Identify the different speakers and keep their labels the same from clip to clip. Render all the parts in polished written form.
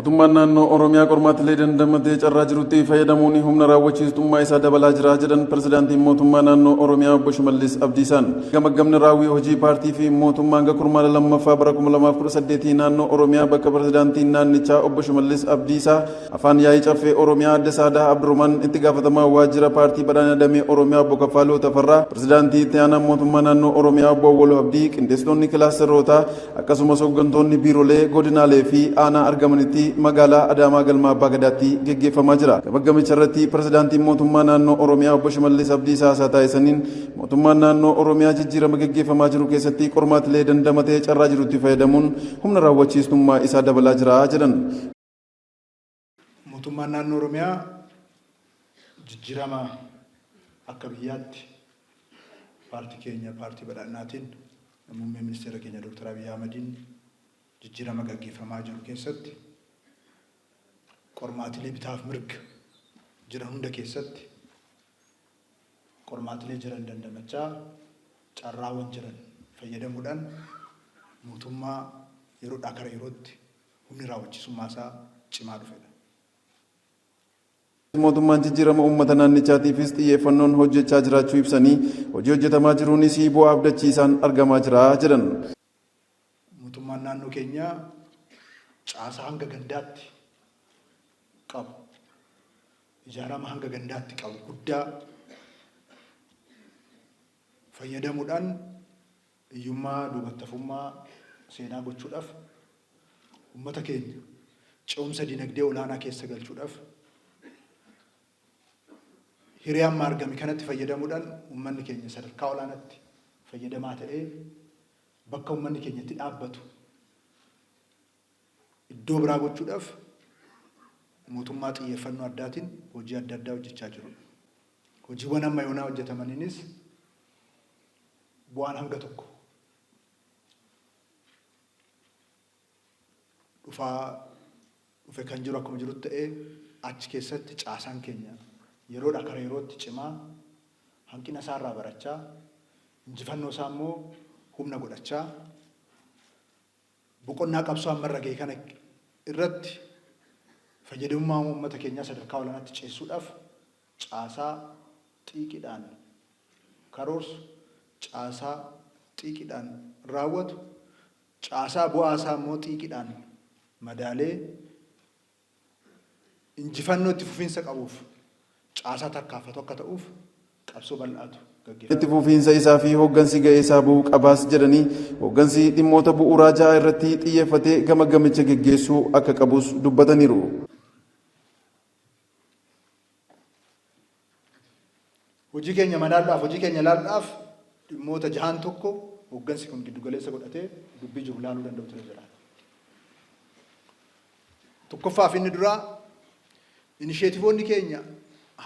Speaker 1: mootummaan naannoo Oromiyaa qormaatilee dandamatee carraa jirutti fayyadamuun humna raawwachiistummaa isaa dabalaa jira jedhan pirezidaantiin mootummaa naannoo Oromiyaa obbo Shimallis Abdiisaan. Gamaggamni raawwii hojii paartii fi mootummaan kurmaana lammaffaa bara 2018 naannoo Oromiyaa bakka pirezidaantiin naannichaa obbo Shimallis Abdiisaa afaan yaa'ii caffee Oromiyaa Adde Saadaa Abdurrahman itti gaafatamaa waajjira paartii badhaadhina damee Oromiyaa obbo Kaffaaluu Tafarraa pirezidaantii itti aanaa mootummaa naannoo Oromiyaa obbo Awwaluu Abdii qindeessitoonni kilaasteroota akkasumas hooggantoonni biiroolee godinaalee fi aanaa argamanitti magaalaa Adaamaa galma Abbaa Gadaatti geggeeffamaa jira. Gabaggamicha irratti pirezidaantiin mootummaa naannoo Oromiyaa obbo Shimallis Abdiisaa haasaa taasisaniin mootummaan naannoo Oromiyaa jijjiirama geggeeffamaa jiru keessatti qormaatilee dandamatee carraa jirutti fayyadamuun humna raawwachiistummaa isaa dabalaa jira jedhan.
Speaker 2: Mootummaan naannoo Oromiyaa jijjiirama akka biyyaatti paartii keenya paartii badhaadhinaatiin muummee ministeera keenya Dr. Abiy Ahmediin jijjiirama gaggeeffamaa jiru keessatti qormaatilee bitaaf mirga jiran hunda keessatti qormaatilee jiran dandamachaa carraawwan jiran fayyadamuudhaan mootummaa yeroodhaa gara yerootti humni raawwachiisummaa isaa cimaa dhufedha.
Speaker 1: Mootummaan jijjiirama uummata naannichaatiifis xiyyeeffannoon hojjechaa jiraachuu ibsanii hojii hojjetamaa jiruunis bu'aa abdachiisaan argamaa jira jedhan.
Speaker 2: Mootummaan naannoo keenyaa caasaa hanga gandaatti qabu, ijaarama hanga gandaatti qabu guddaa fayyadamuudhaan hiyyummaa duubattafummaa seenaa gochuudhaaf uummata keenya ce'umsa dinagdee olaanaa keessa galchuudhaaf hiriyaan argame kanatti fayyadamuudhaan uummanni keenya sadarkaa olaanaatti fayyadamaa ta'ee bakka uummanni keenya itti dhaabbatu iddoo biraa gochuudhaaf mootummaa xiyyeeffannoo addaatiin hojii adda addaa hojjechaa jiru. Hojiiwwan amma yoonaa hojjetamaniinis bu'aan hanga tokko dhufe kan jiru akkuma jirutti ta'ee achi keessatti caasaan keenya yeroodhaa gara yerootti cimaa hanqina isaarraa barachaa injifannoo isaa immoo humna godhachaa boqonnaa qabsoo ammarra ga'e kana irratti fayyadamummaa uummata keenyaa sadarkaa olaanaatti ceessuudhaaf caasaa xiiqiidhaan karoorsu, caasaa xiiqiidhaan raawwatu, caasaa bu'aa isaa immoo xiiqiidhaan madaalee injifannoo itti fufiinsa qabuuf caasaa tarkaanfatu akka ta'uuf qabsoo bal'aatu gaggeeffama.
Speaker 1: Itti fufiinsa isaa fi hooggansi ga'ee isaa bu'uu qabaas jedhanii hooggansi dhimmoota bu'uuraa ja'a irratti xiyyeeffatee gamaggamicha geggeessuu akka qabus dubbataniiru.
Speaker 2: Hojii keenya madaaluudhaaf, hojii keenya ilaaluudhaaf dhimmoota jahaan tokko hooggansi kun giddu galeessa godhatee dubbii jiru ilaaluu danda'utu jira. Tokkoffaaf inni duraa inisheetivoonni keenya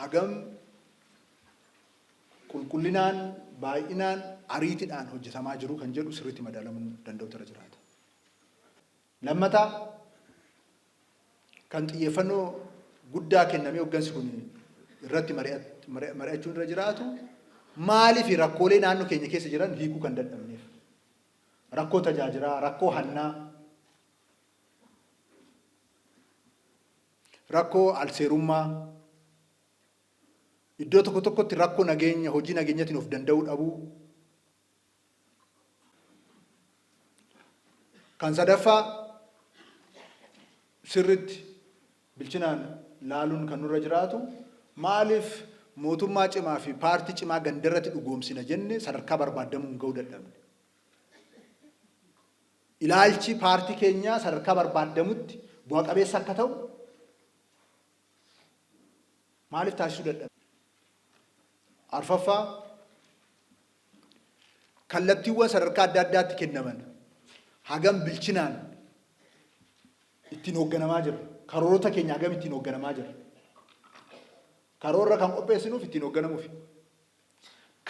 Speaker 2: hagam qulqullinaan, baay'inaan, ariitiidhaan hojjetamaa jiru kan jedhu sirriitti madaalamuu danda'utu jiraata. Lammataa kan xiyyeeffannoo guddaa kennamee hooggansi kun irratti mari'achuun irra jiraatu maaliif rakkoolee naannoo keenya keessa jiran hiikuu kan dadhabneef rakkoo tajaajilaa, rakkoo hannaa, rakkoo alseerummaa, iddoo tokko tokkotti rakkoo nageenya, hojii nageenyatiin of danda'uu dhabuu, kan sadaffaa sirriitti bilchinaan laaluun kan nurra jiraatu maaliif mootummaa cimaa fi paartii cimaa gandarratti dhugoomsina jenne sadarkaa barbaadamuun ga'uu dadhabne. Ilaalchi paartii keenyaa sadarkaa barbaadamutti bu'a qabeessa akka ta'u maaliif taasisuu dadhabne? Arfaffaa kallattiiwwan sadarkaa adda addaatti kennaman hagam bilchinaan ittiin hoogganamaa jira. Karoorota keenya hagam ittiin hoogganamaa jira. Karoora kan qopheessinuuf ittiin hoogganamuuf.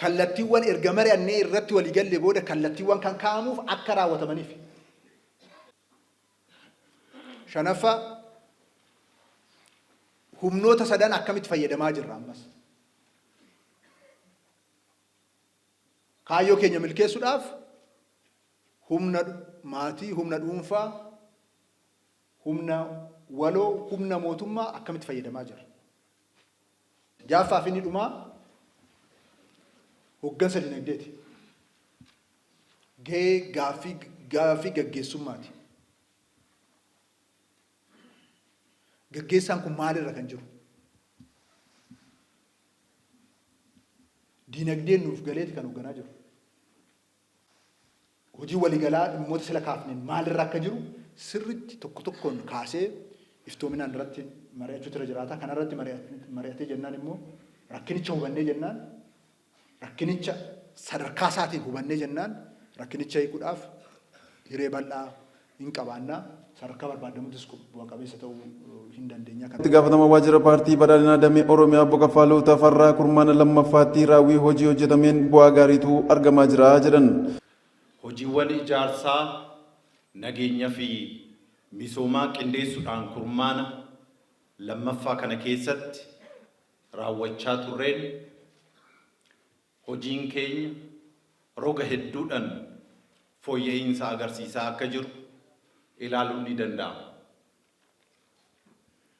Speaker 2: Kallattiiwwan erga mari'annee irratti waliigalle booda kallattiiwwan kan kaa'amuuf akka raawwatamaniif. Shanaffaa humnoota sadan akkamitti fayyadamaa jirra ammas. Kaayyoo keenya milkeessuudhaaf humna maatii, humna dhuunfaa, humna waloo humna mootummaa akkamitti fayyadamaa jira. Jaaffaa fi inni dhumaa hoggansa dinagdeeti. Gahee gaaffii gaggeessummaati. Gaggeessaan kun maalirra kan jiru? Dinagdeen nuuf galeeti kan hoogganaa jiru. Hojii waliigalaa dhimmoota sila kaafneen maalirra akka jiru sirriitti tokko tokkoon kaasee iftoominaan irratti mari'achuutu irra jiraata. Kana irratti mari'atee jennaan immoo rakkinicha hubannee jennaan rakkinicha sadarkaa isaatiin hubannee jennaan rakkinicha hiikuudhaaf hiree bal'aa hin qabaannaa sadarkaa barbaadamuutis bu'a qabeessa ta'uu hin dandeenya.
Speaker 1: Itti gaafatama waajjira paartii badhaadhinaa damee Oromiyaa obbo Kaffaaluu Tafarraa kurmaana lammaffaatti raawwii hojii hojjetameen bu'aa gaariitu argamaa jira jedhan.
Speaker 3: Hojiiwwan ijaarsaa nageenyaa fi misoomaa qindeessuudhaan kurmaana lammaffaa kana keessatti raawwachaa turreen hojiin keenya roga hedduudhaan fooyya'insa agarsiisaa akka jiru ilaaluun ni danda'ama.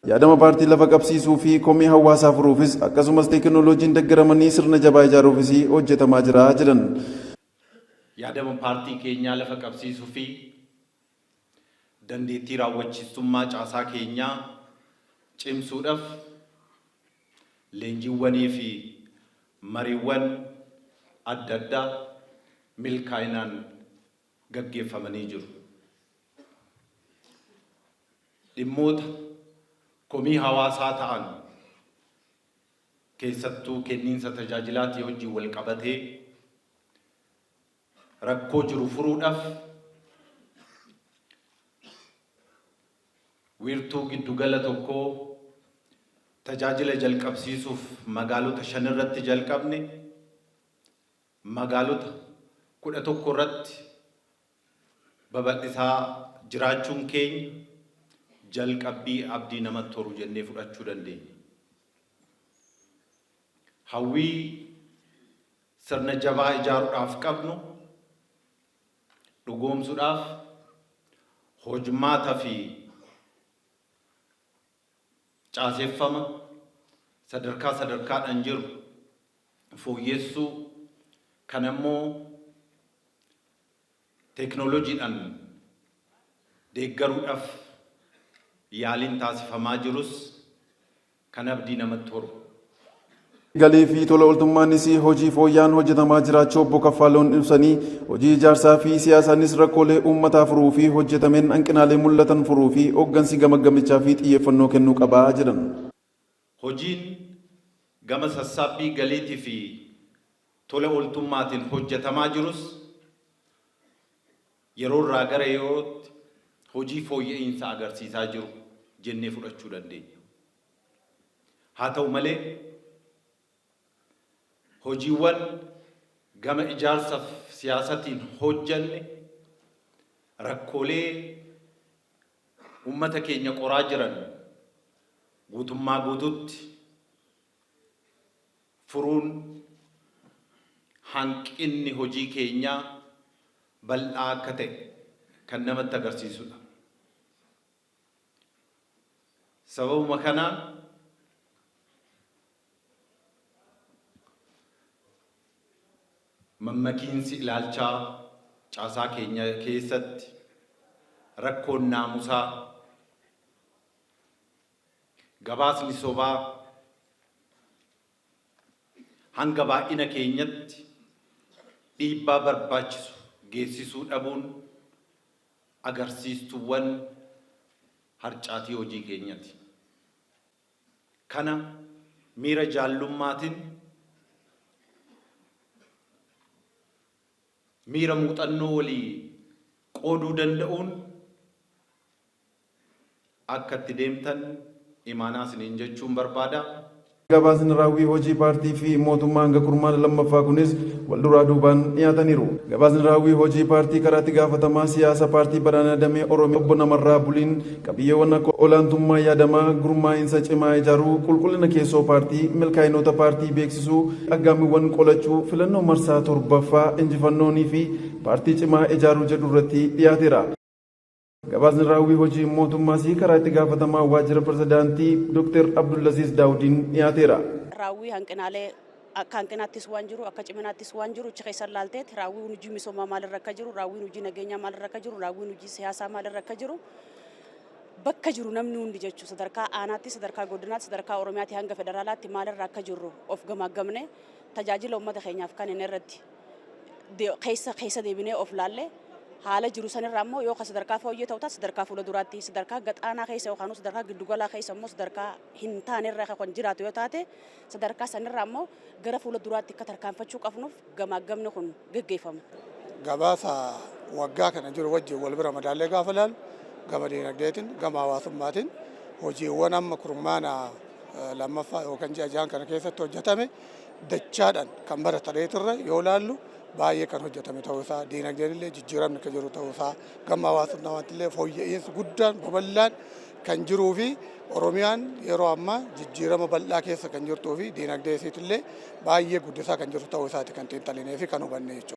Speaker 1: Yaadama paartii lafa qabsiisuu fi komii hawaasaa furuufis akkasumas teekinooloojiin deeggaramanii sirna jabaa ijaaruufis hojjetamaa jira jedhan.
Speaker 3: Yaadama paartii keenyaa lafa qabsiisuu fi dandeettii raawwachiistummaa caasaa keenyaa cimsuudhaaf leenjiiwwanii fi mariiwwan adda addaa milkaa'inaan gaggeeffamanii jiru. Dhimmoota komii hawaasaa ta'an keessattuu kenniinsa tajaajilaatii wajjin wal qabatee rakkoo jiru furuudhaaf wiirtuu giddugala tokkoo tajaajila jalqabsiisuuf magaalota 5 irratti jalqabne magaalota 11 irratti babal'isaa jiraachuun keenya jalqabbii abdii namatti toru jennee fudhachuu dandeenya. Hawwii sirna jabaa ijaaruudhaaf qabnu dhugoomsuudhaaf hojmaata fi caaseeffama sadarkaadhaan jiru fooyyessuu kan immoo teeknooloojiidhaan deeggaruudhaaf yaaliin taasifamaa jirus kan abdii namatti toru.
Speaker 1: Galii fi tola ooltummaanis hojii fooyyaan hojjetamaa jiraachuu obbo Kaffaaluun ibsanii hojii ijaarsaa fi siyaasaanis rakkoolee uummataa furuu fi hojjetameen hanqinaalee mul'atan furuu fi hooggansi gamaggamichaa fi xiyyeeffannoo kennuu qabaa jedhan.
Speaker 3: Hojiin gama sassaabbii galiitii fi tola ooltummaatiin hojjetamaa jirus yeroo irraa gara yerootti hojii fooyya'insa agarsiisaa jiru jennee fudhachuu dandeenya. Haa ta'u malee hojiiwwan gama ijaarsaaf siyaasatiin hojjanne rakkoolee uummata keenya qoraa jiran guutummaa guututti furuun hanqinni hojii keenyaa bal'aa akka ta'e kan namatti agarsiisudha. Sababuma kanaan mammakiinsi ilaalchaa caasaa keenya keessatti rakkoon naamusaa gabaasni sobaa hanga baay'ina keenyatti dhiibbaa barbaachisu geessisuu dhabuun agarsiistuuwwan harcaatii hojii keenyati. Kana miira jaallummaatiin miira muuxannoo walii qooduu danda'uun akka itti deemtan imaanaa isiniin jechuun barbaada.
Speaker 1: Gabaasni raawwii hojii paartii fi mootummaa hanga kurmaana lammaffaa kunis wal duraa duubaan dhiyaataniiru. Gabaasni raawwii hojii paartii karaa itti gaafatamaa siyaasa paartii badhaadhinaa damee Oromiyaa obbo Namarraa Buliin qabiyyeewwan akka olaantummaa yaadamaa gurmaa'insa cimaa ijaaruu qulqullina keessoo paartii milkaa'inoota paartii beeksisuu aggaamiiwwan qolachuu filannoo marsaa 7ffaa injifannoonii fi paartii cimaa ijaaruu jedhu irratti dhiyaateera. Gabaasni raawwii hojii mootummaa fi karaa itti gaafatamaa waajjira pirezidaantii Dr. Abdulaziz Daawudiin dhiyaateera.
Speaker 4: Raawwii hanqinaalee akka hanqinaattis waan jiru akka ciminaattis waan jiru achi keessa laalteet raawwiin hojii misoomaa maalirra akka jiru raawwiin hojii nageenyaa maalirra akka jiru raawwiin hojii siyaasaa maalirra akka jiru bakka jiru namni hundi jechuun sadarkaa aanaatti sadarkaa godinaatti sadarkaa oromiyaatti hanga federaalaatti maalirra akka jiru of gamaggamne tajaajila uummata keenyaaf kan inni irratti keessa deebinee of laalle haala jiru sanirraa immoo yoo sadarkaa fooyyee ta'u taate sadarkaa fuula duraatti sadarkaa gaxaanaa keessa yookaan sadarkaa giddugalaa keessa immoo sadarkaa hin taanerra kan jiraatu yoo taate sadarkaa sanirraa immoo gara fuula duraatti akka tarkaanfachuu qabnuuf gamaggamni kun gaggeeffama.
Speaker 5: Gabaasa waggaa kana jiru wajjin wal bira madaallee gaafa ilaalu gama dinagdeetiin gama hawaasummaatiin hojiiwwan amma kurmaana lammaffaa yookaan ji'a jahan kana keessatti hojjetame dachaadhaan kan baratareetirra yoo ilaallu baay'ee kan hojjetame ta'uu isaa dinagdeen illee jijjiiramni kan jiru ta'uu isaa gama hawaasummaatti illee fooyya'insi guddaan babal'aan kan jiruu fi Oromiyaan yeroo ammaa jijjiirama bal'aa keessa kan jirtuu fi dinagdee isiitillee baay'ee guddisaa kan jiru ta'uu isaati kan xiinxalinee fi kan hubanne jechuudha.